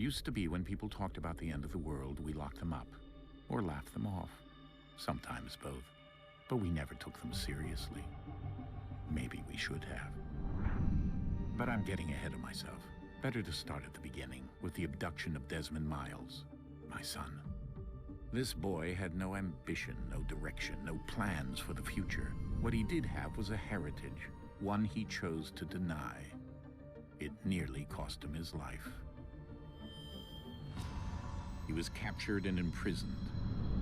Used to be when people talked about the end of the world, we locked them up, or laughed them off. Sometimes both. But we never took them seriously. Maybe we should have. But I'm getting ahead of myself. Better to start at the beginning, with the abduction of Desmond Miles, my son. This boy had no ambition, no direction, no plans for the future. What he did have was a heritage, one he chose to deny. It nearly cost him his life. He was captured and imprisoned.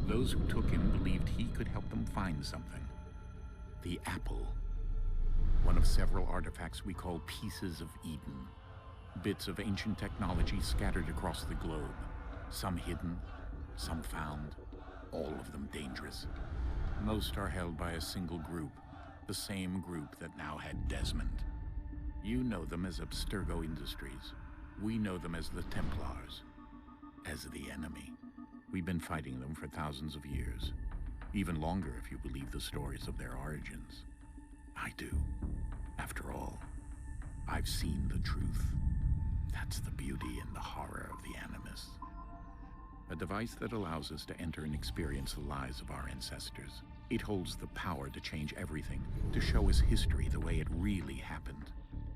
Those who took him believed he could help them find something. The apple. One of several artifacts we call pieces of Eden. Bits of ancient technology scattered across the globe. Some hidden, some found, all of them dangerous. Most are held by a single group, the same group that now had Desmond. You know them as Abstergo Industries. We know them as the Templars. As the enemy. We've been fighting them for thousands of years. Even longer if you believe the stories of their origins. I do. After all, I've seen the truth. That's the beauty and the horror of the Animus. A device that allows us to enter and experience the lives of our ancestors. It holds the power to change everything, to show us history the way it really happened.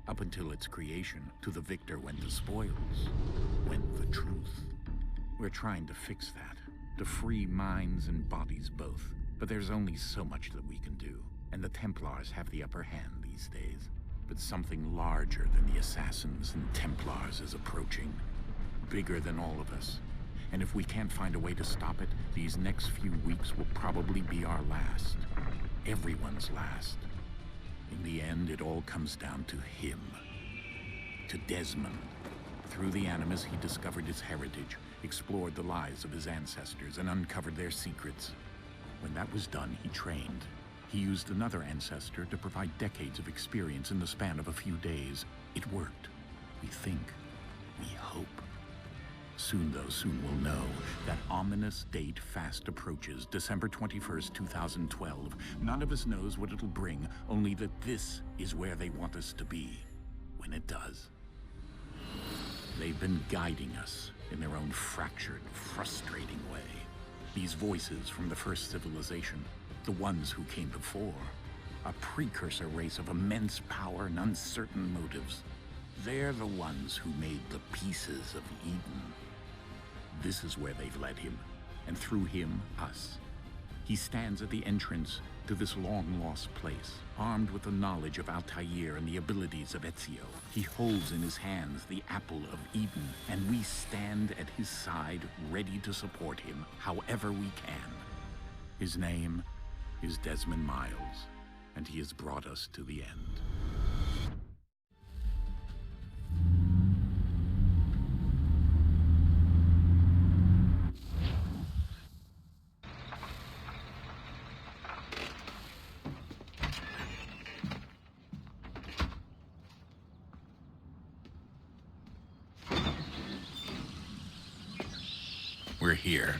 Up until its creation, to the victor went the spoils, went the truth. We're trying to fix that, to free minds and bodies both. But there's only so much that we can do, and the Templars have the upper hand these days. But something larger than the Assassins and Templars is approaching, bigger than all of us. And if we can't find a way to stop it, these next few weeks will probably be our last. Everyone's last. In the end, it all comes down to him. To Desmond. Through the Animus, he discovered his heritage, explored the lives of his ancestors, and uncovered their secrets. When that was done, he trained. He used another ancestor to provide decades of experience in the span of a few days. It worked. We think. We hope. Soon, though, soon we'll know. That ominous date fast approaches, December 21st, 2012. None of us knows what it'll bring, only that this is where they want us to be, when it does. They've been guiding us in their own fractured, frustrating way. These voices from the first civilization, the ones who came before, a precursor race of immense power and uncertain motives. They're the ones who made the pieces of Eden. This is where they've led him, and through him, us. He stands at the entrance to this long-lost place, armed with the knowledge of Altair and the abilities of Ezio. He holds in his hands the apple of Eden, and we stand at his side, ready to support him however we can. His name is Desmond Miles, and he has brought us to the end. We're here.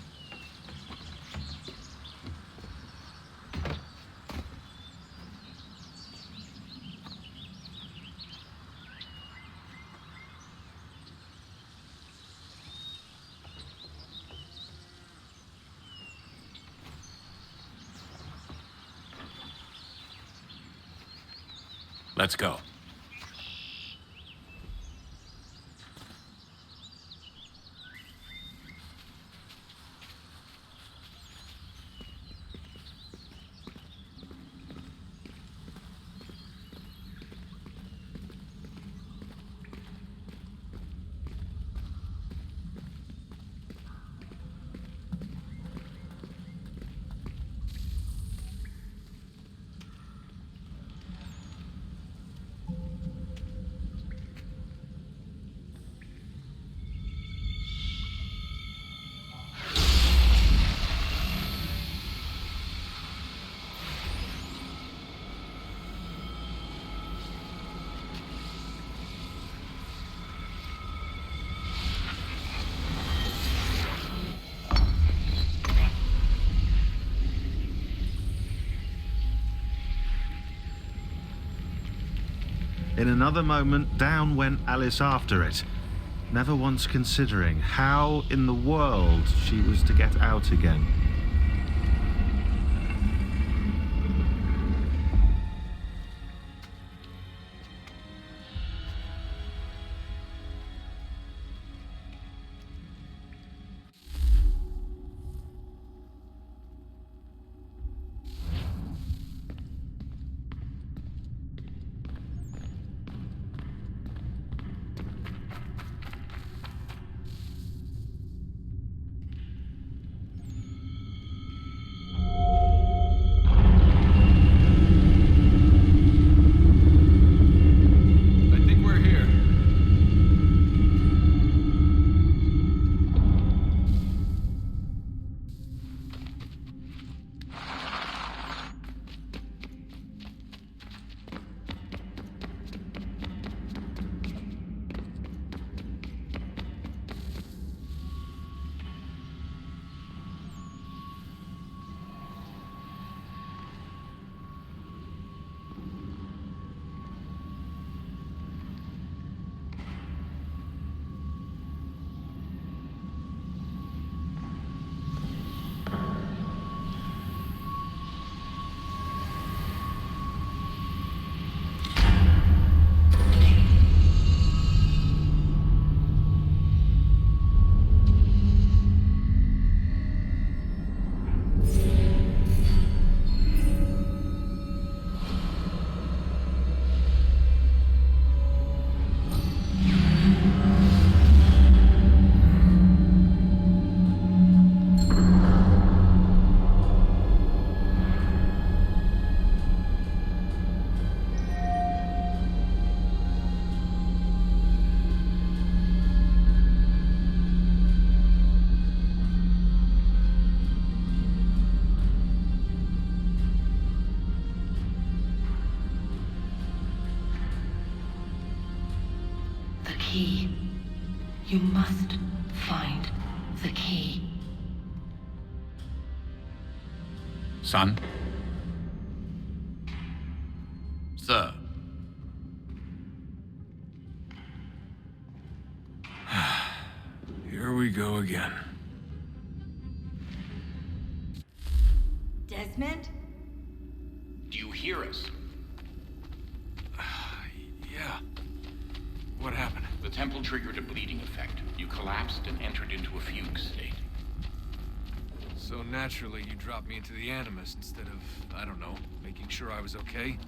Let's go. In another moment, down went Alice after it. never once considering how in the world she was to get out again. Key. You must find the key. Son? Sir. Here we go again. Desmond? Do you hear us? Yeah. What happened? The temple triggered a bleeding effect. You collapsed and entered into a fugue state. So naturally, you dropped me into the Animus instead of, I don't know, making sure I was okay?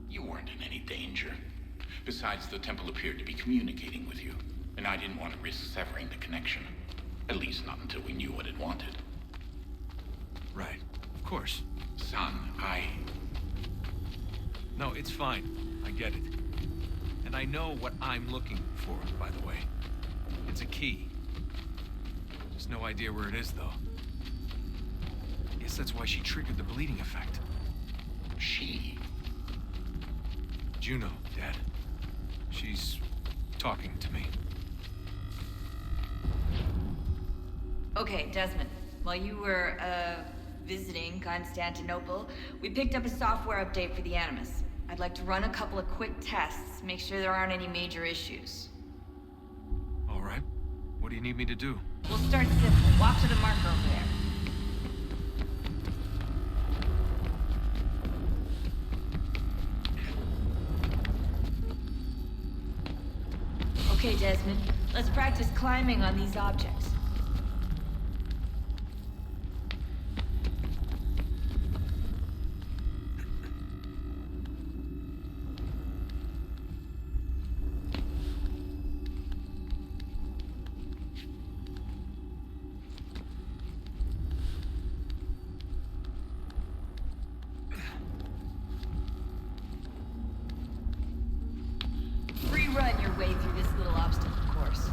You weren't in any danger. Besides, the temple appeared to be communicating with you, and I didn't want to risk severing the connection. At least not until we knew what it wanted. Right. Of course. Son, No, it's fine. I get it. And I know what I'm looking for, by the way. It's a key. Just no idea where it is, though. Guess that's why she triggered the bleeding effect. She? Juno, Dad. She's talking to me. Okay, Desmond. While you were, visiting Constantinople, we picked up a software update for the Animus. I'd like to run a couple of quick tests, make sure there aren't any major issues. All right. What do you need me to do? We'll start simple. Walk to the marker over there. Okay, Desmond. Let's practice climbing on these objects. Run your way through this little obstacle course.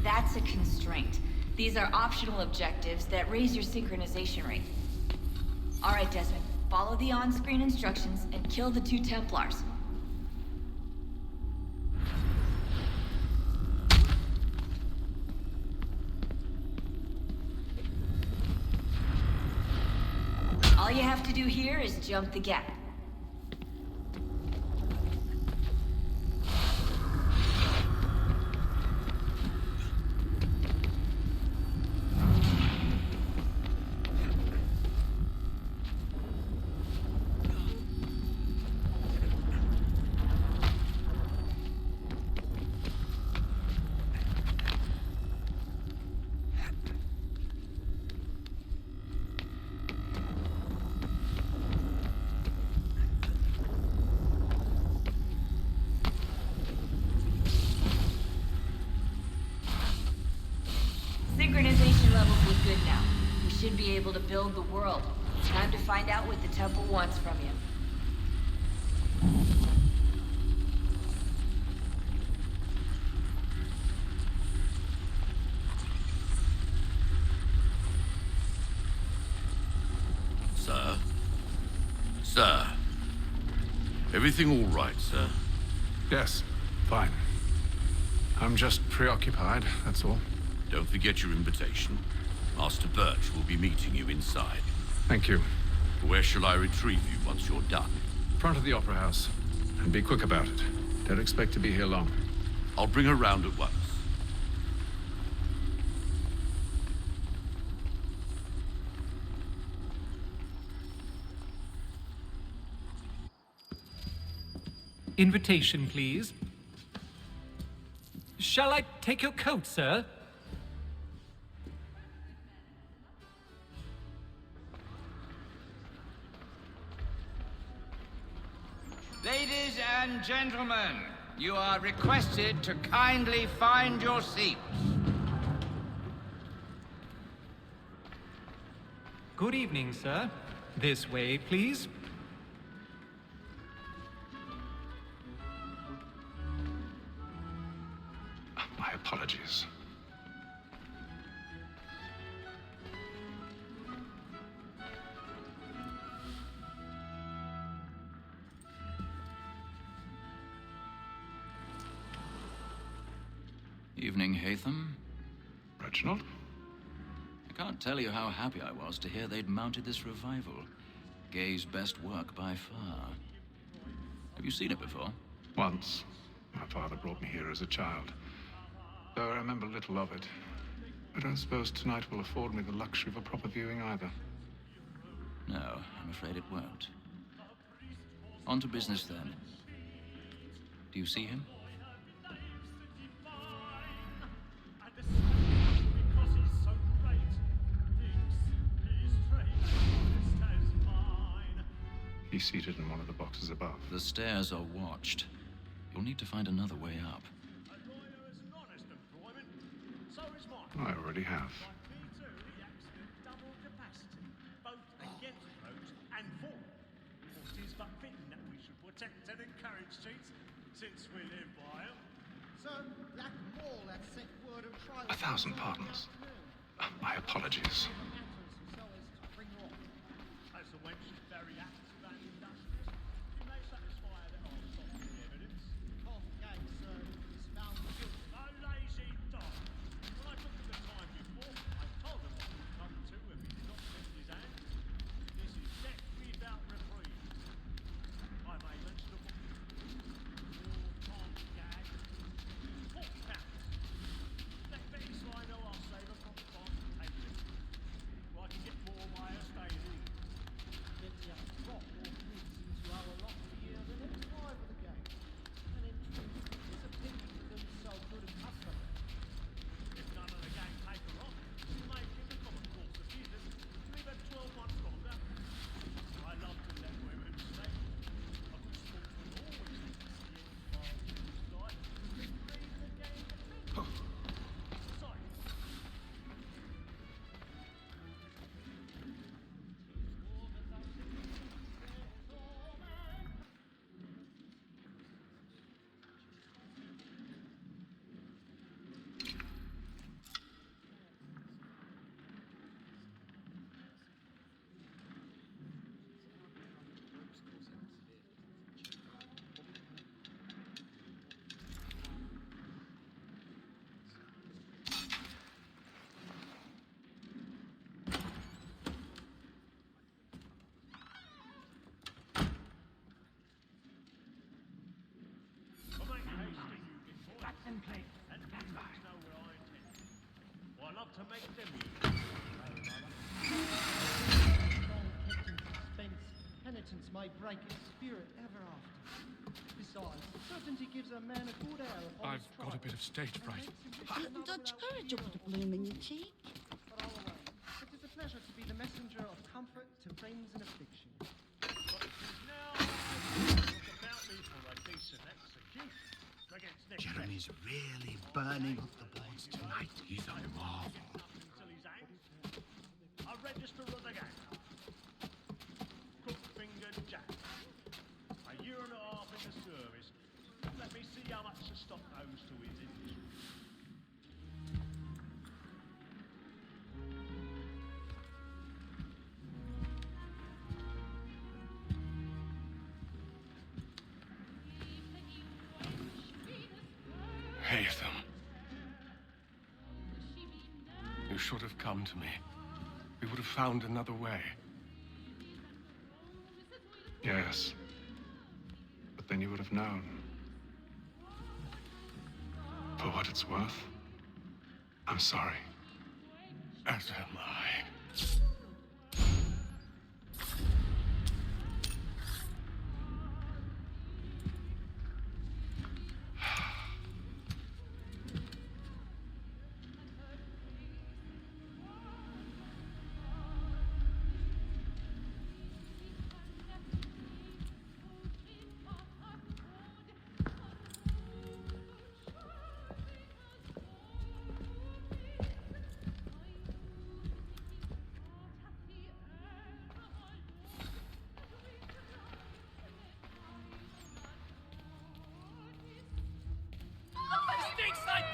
That's a constraint. These are optional objectives that raise your synchronization rate. All right, Desmond. Follow the on-screen instructions and kill the 2 Templars. you have to do here is jump the gap. Synchronization levels look good now. We should be able to build the world. Time to find out what the temple wants from you. Sir? Sir? Everything all right, sir? Yes, fine. I'm just preoccupied, that's all. Don't forget your invitation. Master Birch will be meeting you inside. Thank you. Where shall I retrieve you once you're done? Front of the Opera House. And be quick about it. Don't expect to be here long. I'll bring her round at once. Invitation, please. Shall I take your coat, sir? Ladies and gentlemen, you are requested to kindly find your seats. Good evening, sir. This way, please. My apologies. Evening, Haytham. Reginald? I can't tell you how happy I was to hear they'd mounted this revival. Gay's best work by far. Have you seen it before? Once. My father brought me here as a child. Though I remember little of it. I don't suppose tonight will afford me the luxury of a proper viewing either. No, I'm afraid it won't. On to business then. Do you see him? He's seated in one of the boxes above. The stairs are watched. You'll need to find another way up. I already have. A thousand pardons. My apologies. and play and backfire. Well, not to make them. Long kept in suspense, penitence may break its spirit ever after. Besides, certainty gives a man a good hour upon his I've got a bit of stage fright. Dodge courage up with a bloom in your cheek. But all away, it is a pleasure to be the messenger of comfort to friends in affliction. Jeremy's really burning up the boards tonight. He's a marvel. I register of the gang. Crook-fingered Jack. A year and a half in the service. Let me see how much the stock owes to his industry. Haytham. You should have come to me. We would have found another way. Yes. But then you would have known. For what it's worth, I'm sorry. As am I.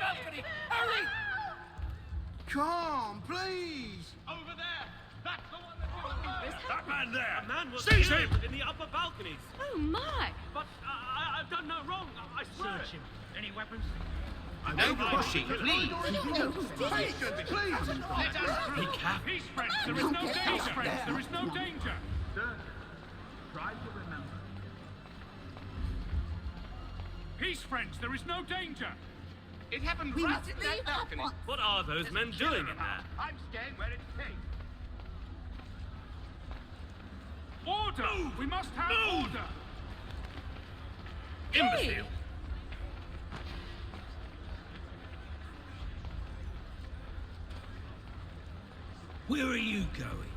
Balcony! Hurry! Come, please! Over there! That's the one that's... That man there! A man was Seize killed him! in the upper balconies. Oh my! But I've done no wrong. I swear. Search him. Any weapons? No pushing, please! Let us through. Peace, friends! There is no danger! Friends, there is no danger! Sir, try to remember. Peace, friends! There is no danger! It happened We right must in leave that balcony. at once. What are those men doing in there? I'm staying where it's safe. Order! We must have order! Imbecile! Where are you going?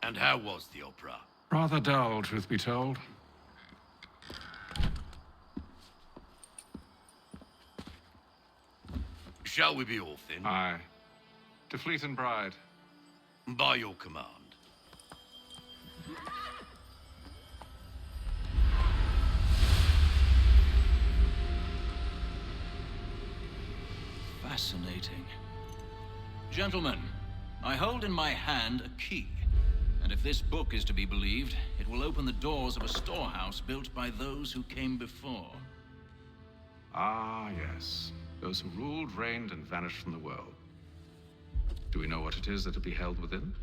And how was the opera? Rather dull, truth be told. Shall we be off then? Aye. To Fleet and Bride. By your command. Fascinating. Gentlemen, I hold in my hand a key. And if this book is to be believed, it will open the doors of a storehouse built by those who came before. Ah, yes. Those who ruled, reigned, and vanished from the world. Do we know what it is that will be held within?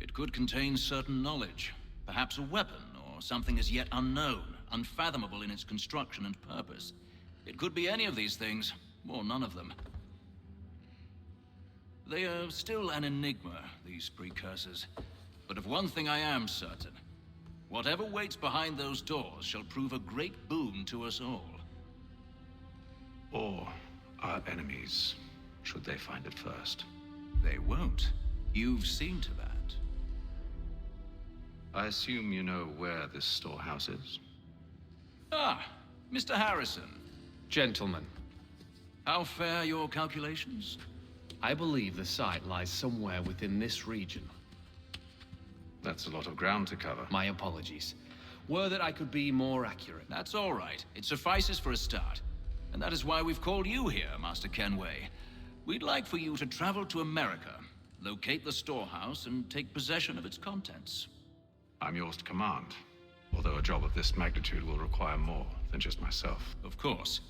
It could contain certain knowledge, perhaps a weapon, or something as yet unknown, unfathomable in its construction and purpose. It could be any of these things, or none of them. They are still an enigma, these precursors. But of one thing I am certain. Whatever waits behind those doors shall prove a great boon to us all. Or our enemies, should they find it first. They won't. You've seen to that. I assume you know where this storehouse is? Ah, Mr. Harrison. Gentlemen, How fare your calculations? I believe the site lies somewhere within this region. That's a lot of ground to cover. My apologies. Were that I could be more accurate. That's all right. It suffices for a start. And that is why we've called you here, Master Kenway. We'd like for you to travel to America, locate the storehouse, and take possession of its contents. I'm yours to command, although a job of this magnitude will require more than just myself. Of course.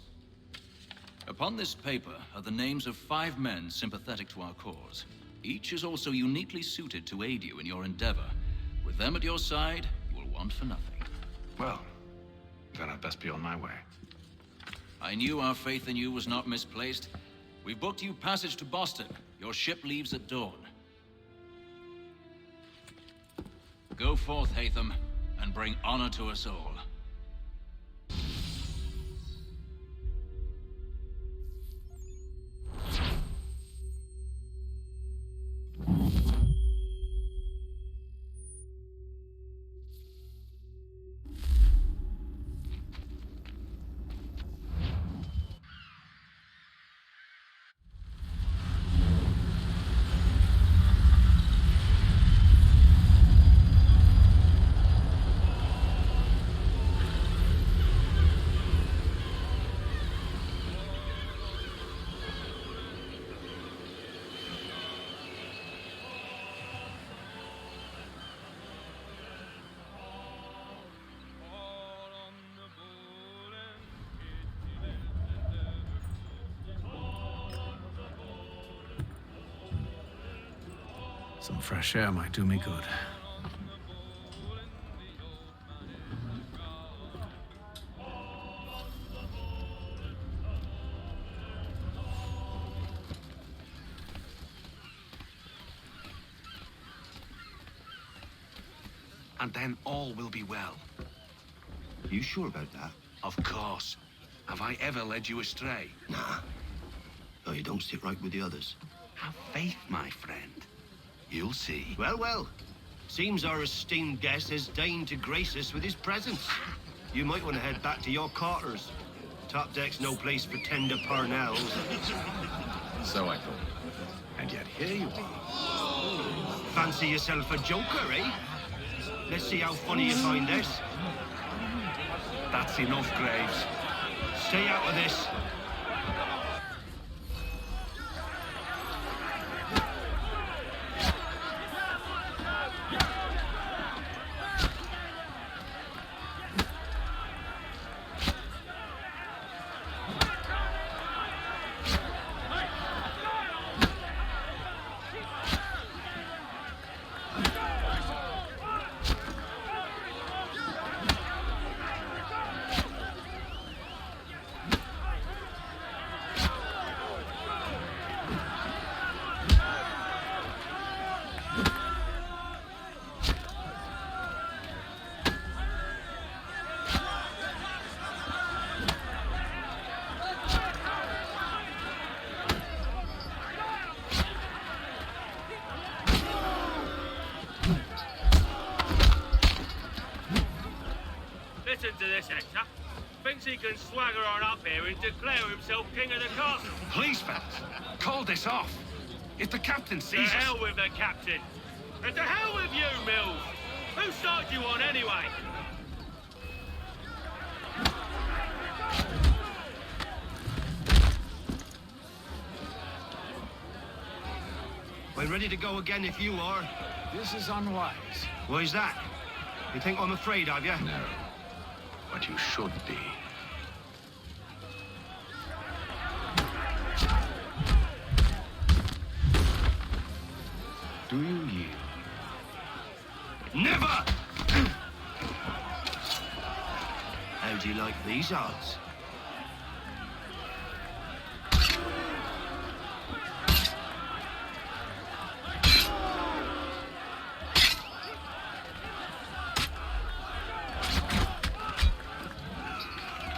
Upon this paper are the names of 5 men sympathetic to our cause. Each is also uniquely suited to aid you in your endeavor. With them at your side, you will want for nothing. Well, then I'd best be on my way. I knew our faith in you was not misplaced. We've booked you passage to Boston. Your ship leaves at dawn. Go forth, Haytham, and bring honor to us all. Some fresh air might do me good. And then all will be well. You sure about that? Of course. Have I ever led you astray? Nah. No, you don't sit right with the others. Have faith, my friend. You'll see. Well, well. Seems our esteemed guest has deigned to grace us with his presence. You might want to head back to your quarters. Top deck's no place for tender parnells. So I thought. And yet here you are. Fancy yourself a joker, eh? Let's see how funny you find this. That's enough, Graves. Stay out of this. Listen to this, Hector. Thinks he can swagger on up here and declare himself king of the castle. Please, fellas, call this off. If the captain sees us... To hell with the captain. And to hell with you, Mills. Whose side you on, anyway? We're ready to go again if you are. This is unwise. Why's that? You think I'm afraid of you? No. But you should be. Do you yield? Never! How do you like these odds?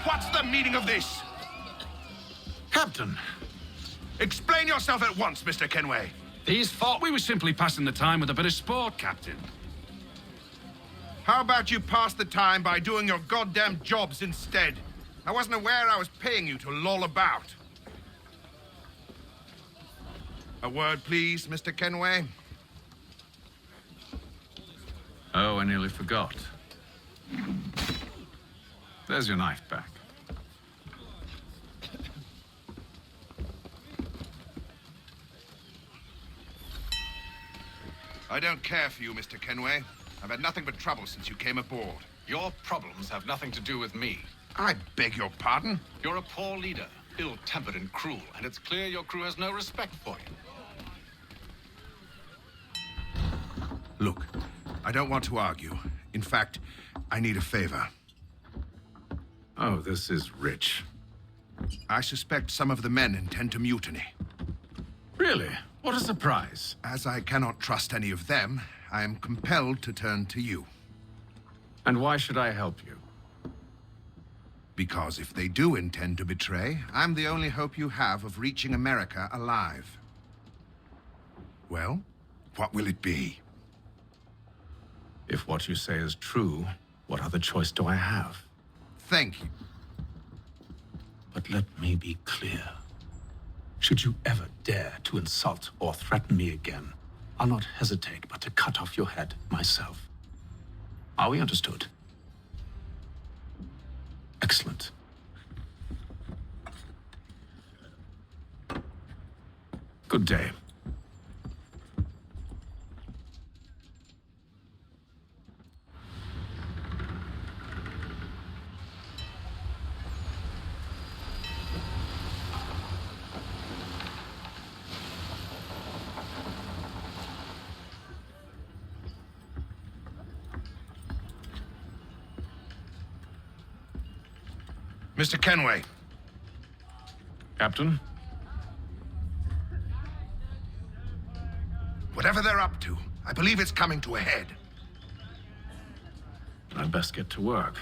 What's the meaning of this? Captain, explain yourself at once, Mr. Kenway. These thought we were simply passing the time with a bit of sport, Captain. How about you pass the time by doing your goddamn jobs instead? I wasn't aware I was paying you to loll about. A word, please, Mr. Kenway. Oh, I nearly forgot. There's your knife back. I don't care for you, Mr. Kenway. I've had nothing but trouble since you came aboard. Your problems have nothing to do with me. I beg your pardon? You're a poor leader, ill-tempered and cruel, and it's clear your crew has no respect for you. Look, I don't want to argue. In fact, I need a favor. Oh, this is rich. I suspect some of the men intend to mutiny. Really? What a surprise. As I cannot trust any of them, I am compelled to turn to you. And why should I help you? Because if they do intend to betray, I'm the only hope you have of reaching America alive. Well, what will it be? If what you say is true, what other choice do I have? Thank you. But let me be clear. Should you ever dare to insult or threaten me again, I'll not hesitate but to cut off your head myself. Are we understood? Excellent. Good day. Mr. Kenway. Captain? Whatever they're up to, I believe it's coming to a head. I'd best get to work.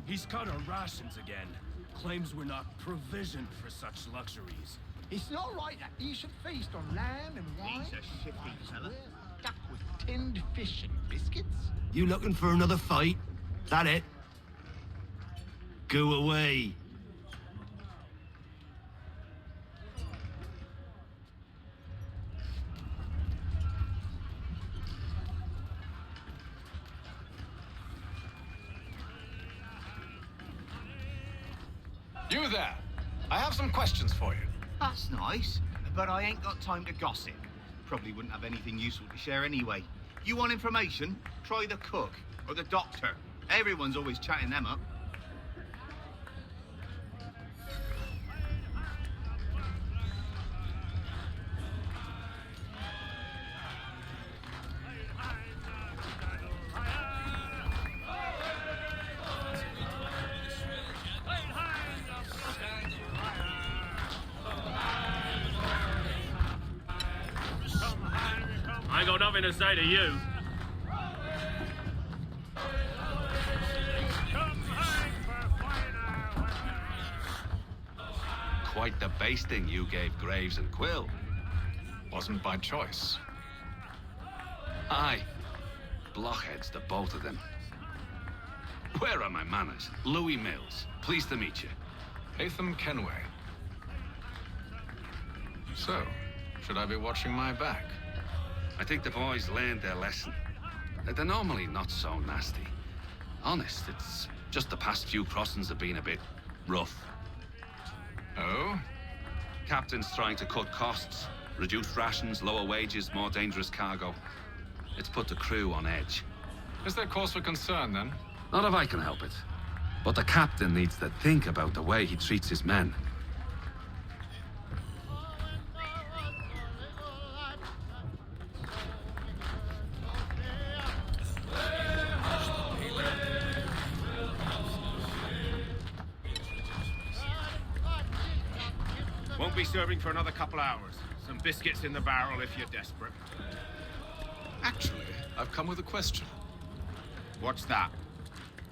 He's cut our rations again. Claims we're not provisioned for such luxuries. It's not right that you should feast on lamb and wine. He's a shifty fella. Stuck with tinned fish and biscuits. You looking for another fight? That it? Go away. You there! I have some questions for you. That's nice, but I ain't got time to gossip. Probably wouldn't have anything useful to share anyway. You want information? Try the cook or the doctor. Everyone's always chatting them up. I ain't got nothing to say to you. Quite the basting you gave Graves and Quill. Wasn't by choice. Aye. Blockheads, the both of them. Where are my manners? Louis Mills. Pleased to meet you. Haytham Kenway. So, should I be watching my back? I think the boys learned their lesson. They're normally not so nasty. Honest, it's just the past few crossings have been a bit rough. Oh? Captain's trying to cut costs. Reduce rations, lower wages, more dangerous cargo. It's put the crew on edge. Is there cause for concern, then? Not if I can help it. But the captain needs to think about the way he treats his men. Won't be serving for another couple hours. Some biscuits in the barrel if you're desperate. Actually, I've come with a question. What's that?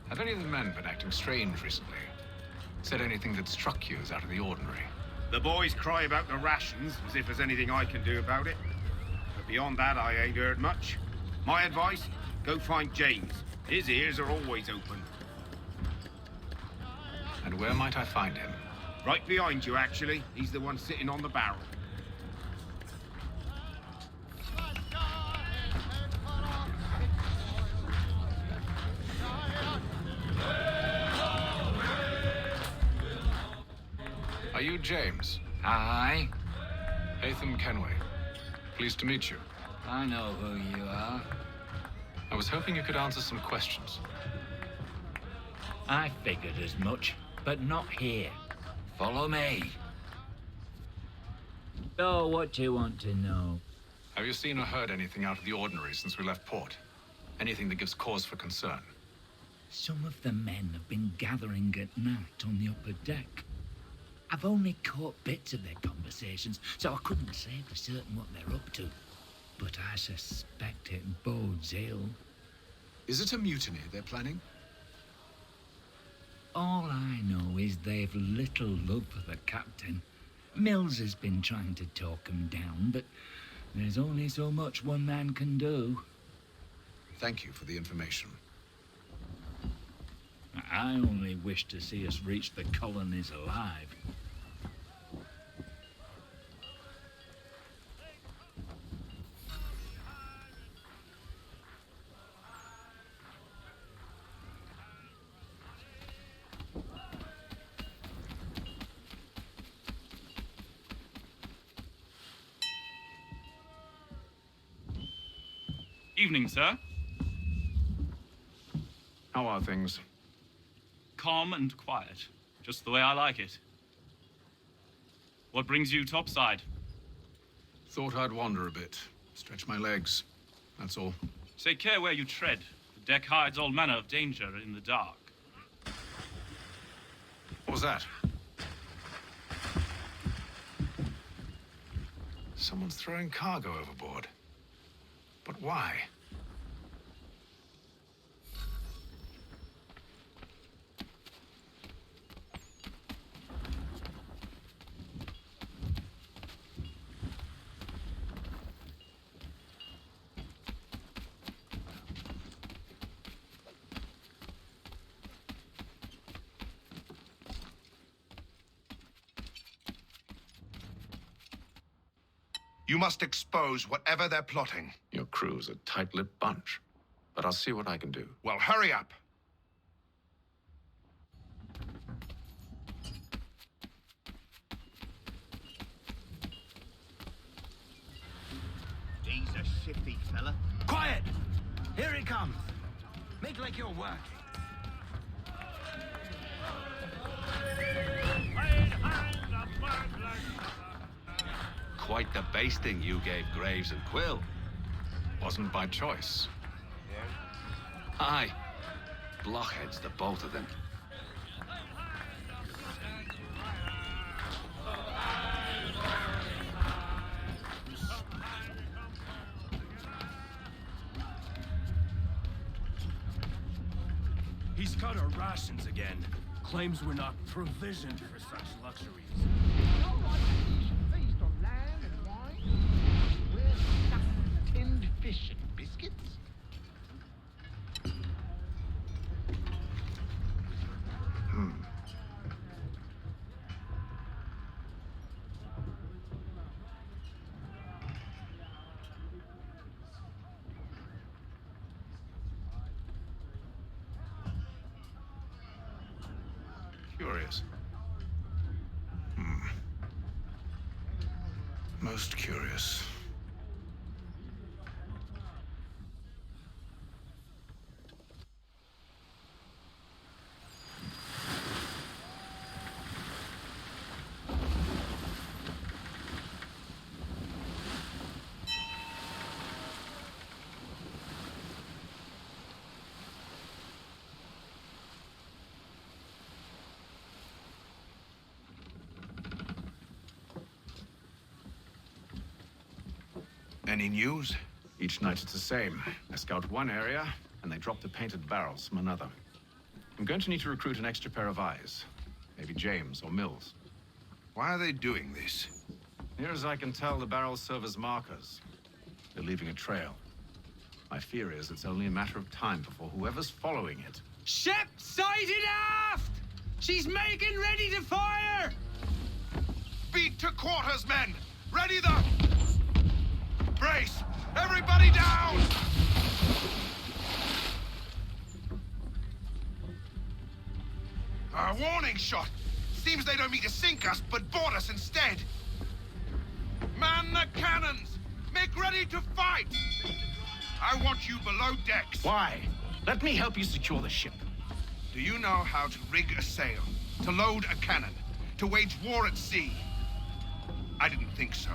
Have any of the men been acting strange recently? Said anything that struck you as out of the ordinary? The boys cry about the rations, as if there's anything I can do about it. But beyond that, I ain't heard much. My advice, go find James. His ears are always open. And where might I find him? Right behind you, actually. He's the one sitting on the barrel. James. Aye. Haytham Kenway. Pleased to meet you. I know who you are. I was hoping you could answer some questions. I figured as much, but not here. Follow me. So, what do you want to know? Have you seen or heard anything out of the ordinary since we left port? Anything that gives cause for concern? Some of the men have been gathering at night on the upper deck. I've only caught bits of their conversations, so I couldn't say for certain what they're up to. But I suspect it bodes ill. Is it a mutiny they're planning? All I know is they've little love for the captain. Mills has been trying to talk him down, but there's only so much one man can do. Thank you for the information. I only wish to see us reach the colonies alive. Evening, sir. How are things? Calm and quiet. Just the way I like it. What brings you topside? Thought I'd wander a bit. Stretch my legs. That's all. Take care where you tread. The deck hides all manner of danger in the dark. What was that? Someone's throwing cargo overboard. But why? You must expose whatever they're plotting. Your crew's a tight-lipped bunch, but I'll see what I can do. Well, hurry up. He's a shifty fella. Quiet! Here he comes. Make like you're working. Quite the basting you gave Graves and Quill. Wasn't by choice. Aye. Blockheads, the both of them. He's cut our rations again. Claims we're not provisioned for such luxuries. Feast on lamb and wine? Where's stuffed tinned fish and biscuits? Curious. Most curious. Any news? Each night it's the same. I scout one area, and they drop the painted barrels from another. I'm going to need to recruit an extra pair of eyes. Maybe James or Mills. Why are they doing this? Near as I can tell, the barrels serve as markers. They're leaving a trail. My fear is it's only a matter of time before whoever's following it... Ship sighted aft! She's making ready to fire! Beat to quarters, men! Ready the... Brace! Everybody down! A warning shot! Seems they don't mean to sink us, but board us instead. Man the cannons! Make ready to fight! I want you below decks. Why? Let me help you secure the ship. Do you know how to rig a sail? To load a cannon? To wage war at sea? I didn't think so.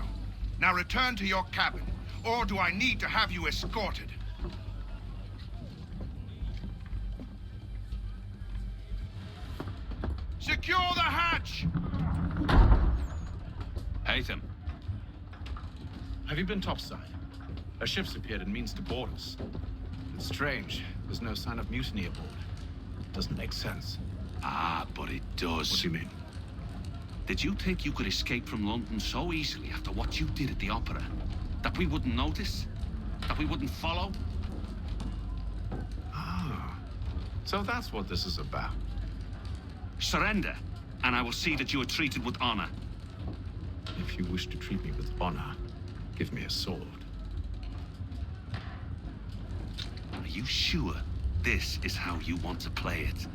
Now return to your cabin, or do I need to have you escorted? Secure the hatch! Haytham. Have you been topside? A ship's appeared and means to board us. It's strange. There's no sign of mutiny aboard. Doesn't make sense. Ah, but it does. What do you mean? Did you think you could escape from London so easily after what you did at the opera? That we wouldn't notice? That we wouldn't follow? Ah, so that's what this is about. Surrender, and I will see that you are treated with honor. If you wish to treat me with honor, give me a sword. Are you sure this is how you want to play it?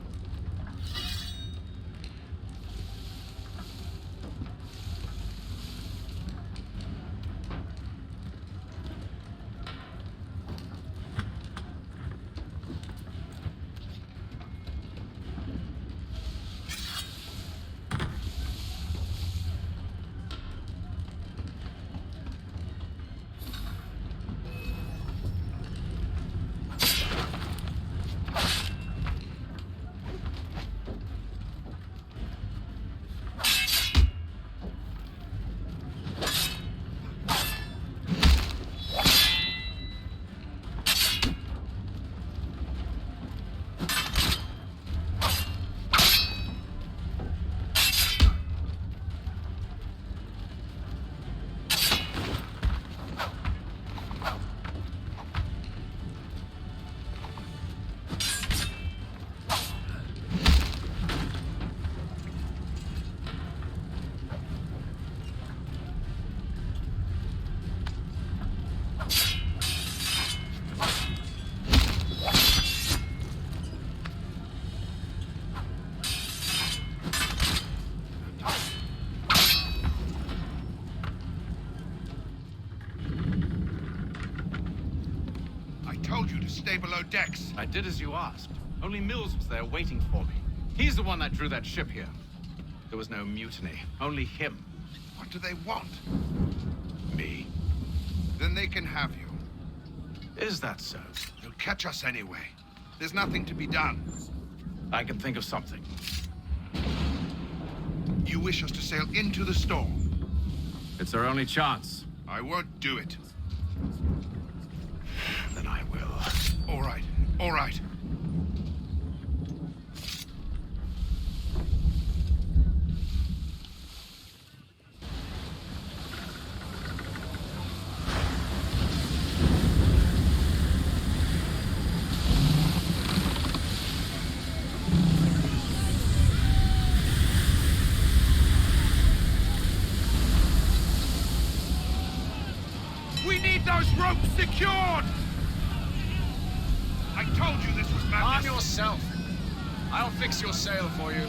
Stay below decks. I did as you asked. Only Mills was there waiting for me. He's the one that drew that ship here. There was no mutiny, only him. What do they want? Me. Then they can have you. Is that so? They'll catch us anyway. There's nothing to be done. I can think of something. You wish us to sail into the storm? It's our only chance. I won't do it. Then I will. All right, all right. We need those ropes secured! I told you this was madness. Arm yourself. I'll fix your sail for you.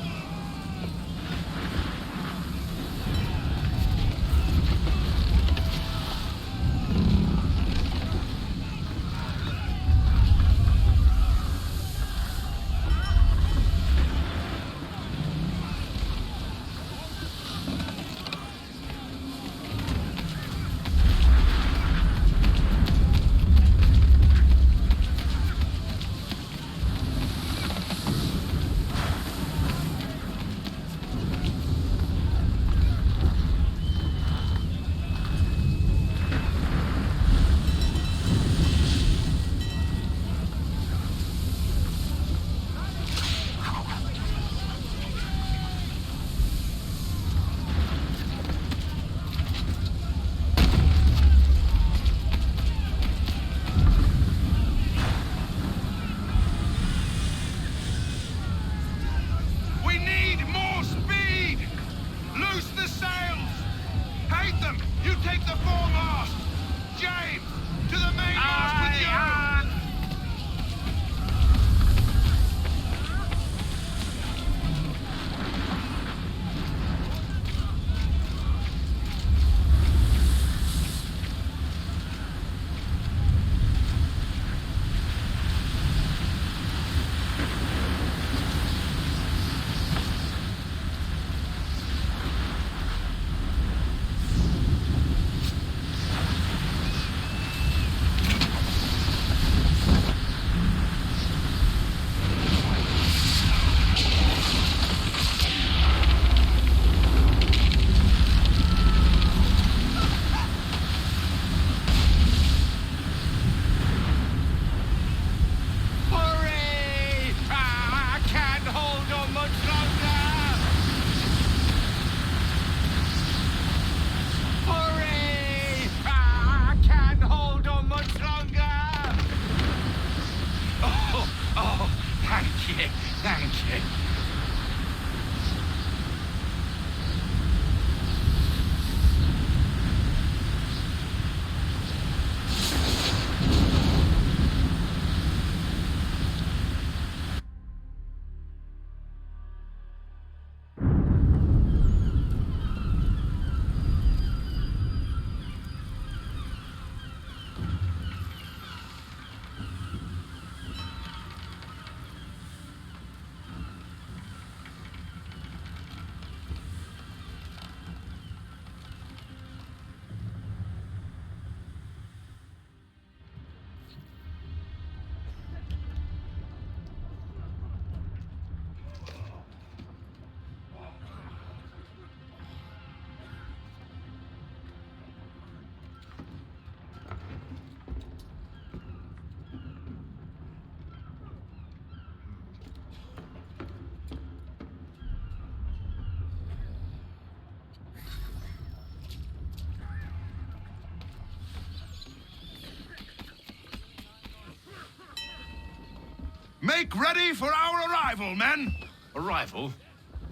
Make ready for our arrival, men! Arrival?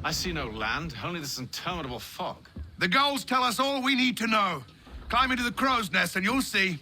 I see no land, only this interminable fog. The gulls tell us all we need to know. Climb into the crow's nest and you'll see.